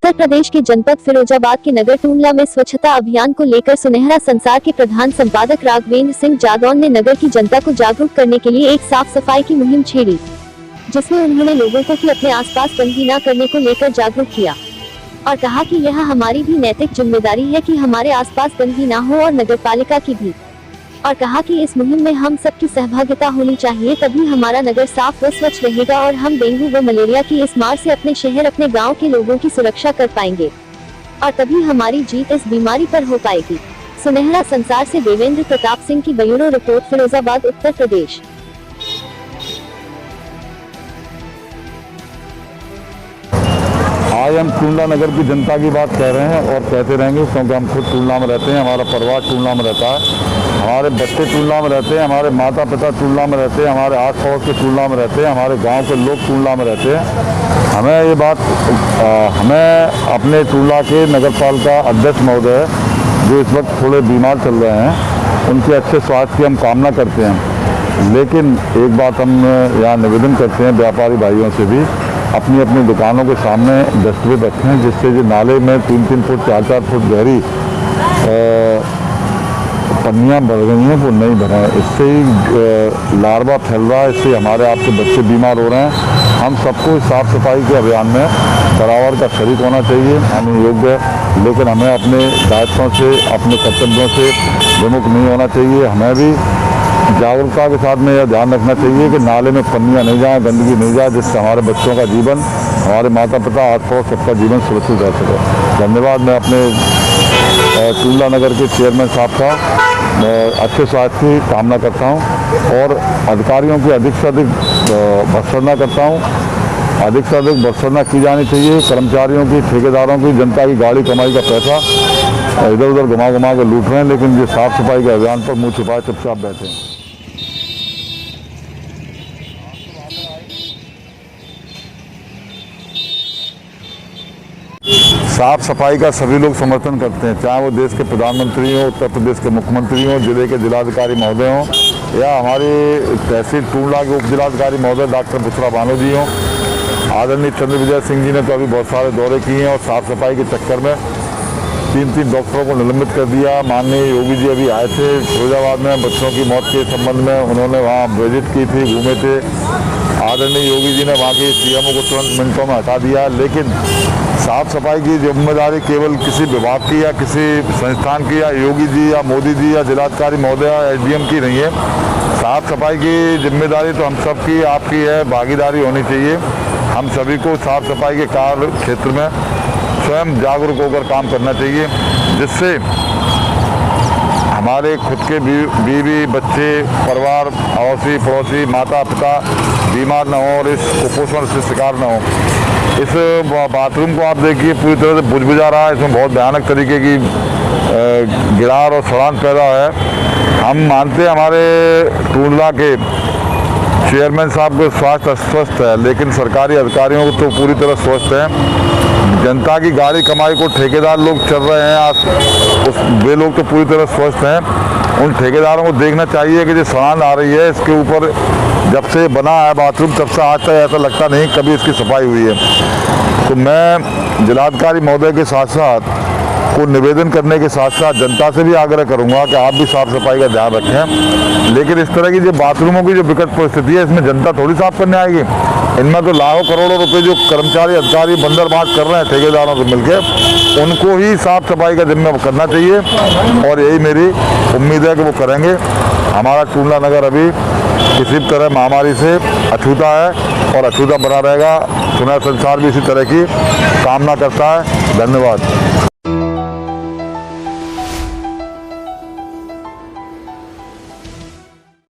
उत्तर प्रदेश के जनपद फिरोजाबाद के नगर टूंडला में स्वच्छता अभियान को लेकर सुनहरा संसार के प्रधान संपादक राघवेंद्र सिंह जादौन ने नगर की जनता को जागरूक करने के लिए एक साफ सफाई की मुहिम छेड़ी, जिसमें उन्होंने लोगों को कि अपने आसपास गंदगी न करने को लेकर जागरूक किया और कहा कि यह हमारी भी नैतिक जिम्मेदारी है कि हमारे आसपास गंदगी न हो और नगरपालिका की भी, और कहा कि इस मुहिम में हम सबकी सहभागिता होनी चाहिए, तभी हमारा नगर साफ व स्वच्छ रहेगा और हम डेंगू व मलेरिया की इस मार से अपने शहर अपने गांव के लोगों की सुरक्षा कर पाएंगे और तभी हमारी जीत इस बीमारी पर हो पाएगी। सुनहरा संसार से देवेंद्र प्रताप सिंह की ब्यूरो रिपोर्ट, फिरोजाबाद, उत्तर प्रदेश। आज हम टूंडला नगर की जनता की बात कह रहे हैं और कहते रहेंगे, क्योंकि हम खुद टूंडला में रहते हैं, हमारा परिवार टूंडला में रहता है, हमारे बच्चे टूंडला में रहते हैं, हमारे माता पिता टूंडला में रहते हैं, हमारे आस पड़ोस के टूंडला में रहते हैं, हमारे गांव के लोग टूंडला में रहते हैं। हमें अपने टूंडला के नगरपालिका अध्यक्ष महोदय जो इस वक्त थोड़े बीमार चल रहे हैं, उनके अच्छे स्वास्थ्य की हम कामना करते हैं। लेकिन एक बात हम यहाँ निवेदन करते हैं व्यापारी भाइयों से भी, अपनी अपनी दुकानों के सामने डस्टबिन रखें, जिससे जो नाले में 3-3 फुट 4-4 फुट गहरी पन्नियाँ बढ़ गई हैं वो नहीं भरें। इससे ही लार्वा फैल रहा है, इससे हमारे आपके बच्चे बीमार हो रहे हैं। हम सबको साफ सफाई के अभियान में बराबर का शरीक होना चाहिए, हमें योग्य, लेकिन हमें अपने दायित्वों से, अपने कर्तव्यों से विमुख नहीं होना चाहिए। हमें भी जागरूकता के साथ में यह ध्यान रखना चाहिए कि नाले में पन्नियाँ नहीं जाएं, गंदगी नहीं जाए, जिससे हमारे बच्चों का जीवन, हमारे माता पिता, आस पड़ोस सबका जीवन सुरक्षित रह सके। धन्यवाद। मैं अपने टूंडला नगर के चेयरमैन साहब का अच्छे स्वास्थ्य की कामना करता हूं और अधिकारियों की अधिक से अधिक भर्त्सना करता हूं। अधिक से अधिक भर्त्सना की जानी चाहिए। कर्मचारियों की, ठेकेदारों की, जनता की गाड़ी कमाई का पैसा इधर उधर घुमा के लूट रहे हैं, लेकिन ये साफ सफाई के अभियान पर मुँह छुपाए चुपचाप बैठे हैं। साफ सफाई का सभी लोग समर्थन करते हैं, चाहे वो देश के प्रधानमंत्री हों, उत्तर प्रदेश के मुख्यमंत्री हों, जिले के जिलाधिकारी महोदय हों, या हमारे तहसील टूंडला के उप जिलाधिकारी महोदय डॉक्टर बुसरा बानो जी हों। आदरणीय चंद्र विजय सिंह जी ने तो अभी बहुत सारे दौरे किए हैं और साफ सफाई के चक्कर में 3 डॉक्टरों को निलंबित कर दिया। माननीय योगी जी अभी आए थे फिरोजाबाद में बच्चों की मौत के संबंध में, उन्होंने वहाँ विजिट की थी, घूमे थे। आदरणीय योगी जी ने वहाँ के सीएमओ को तुरंत मिनटों में हटा दिया। लेकिन साफ सफाई की जिम्मेदारी केवल किसी विभाग की या किसी संस्थान की या योगी जी या मोदी जी या जिलाधिकारी महोदय या एसडीएम की नहीं है। साफ सफाई की जिम्मेदारी तो हम सब की, आपकी है, भागीदारी होनी चाहिए। हम सभी को साफ सफाई के कार्य क्षेत्र में स्वयं जागरूक होकर काम करना चाहिए, जिससे हमारे खुद के बीवी, बच्चे, परिवार, अड़ोसी पड़ोसी, माता पिता बीमार न हो और इस कुपोषण से शिकार न हो। इस बाथरूम को आप देखिए पूरी तरह से बुझ रहा है, इसमें बहुत भयानक तरीके की गिरार और सड़ान पैदा है। हम मानते हैं हमारे टूंडला के चेयरमैन साहब को स्वास्थ्य अस्वस्थ है, लेकिन सरकारी अधिकारियों को तो पूरी तरह स्वस्थ है। जनता की गाड़ी कमाई को ठेकेदार लोग चल रहे हैं, वे लोग तो पूरी तरह स्वस्थ हैं। उन ठेकेदारों को देखना चाहिए कि जो सड़ान आ रही है, इसके ऊपर जब से बना है बाथरूम तब से आज तक ऐसा लगता नहीं कभी इसकी सफाई हुई है। तो मैं जिलाधिकारी महोदय के साथ साथ को निवेदन करने के साथ साथ जनता से भी आग्रह करूंगा कि आप भी साफ सफाई का ध्यान रखें। लेकिन इस तरह की जो बाथरूमों की जो विकट परिस्थिति है, इसमें जनता थोड़ी साफ करने आएगी। इनमें तो लाखों करोड़ों रुपए जो कर्मचारी अधिकारी बंदरबांट कर रहे हैं ठेकेदारों से मिलकर, उनको ही साफ सफाई का जिम्मा करना चाहिए और यही मेरी उम्मीद है कि वो करेंगे। हमारा टूंडला नगर अभी किसी भी तरह महामारी से अछूता है और अछूता बना रहेगा। सुनहरा संसार भी इसी तरह की कामना करता है। धन्यवाद।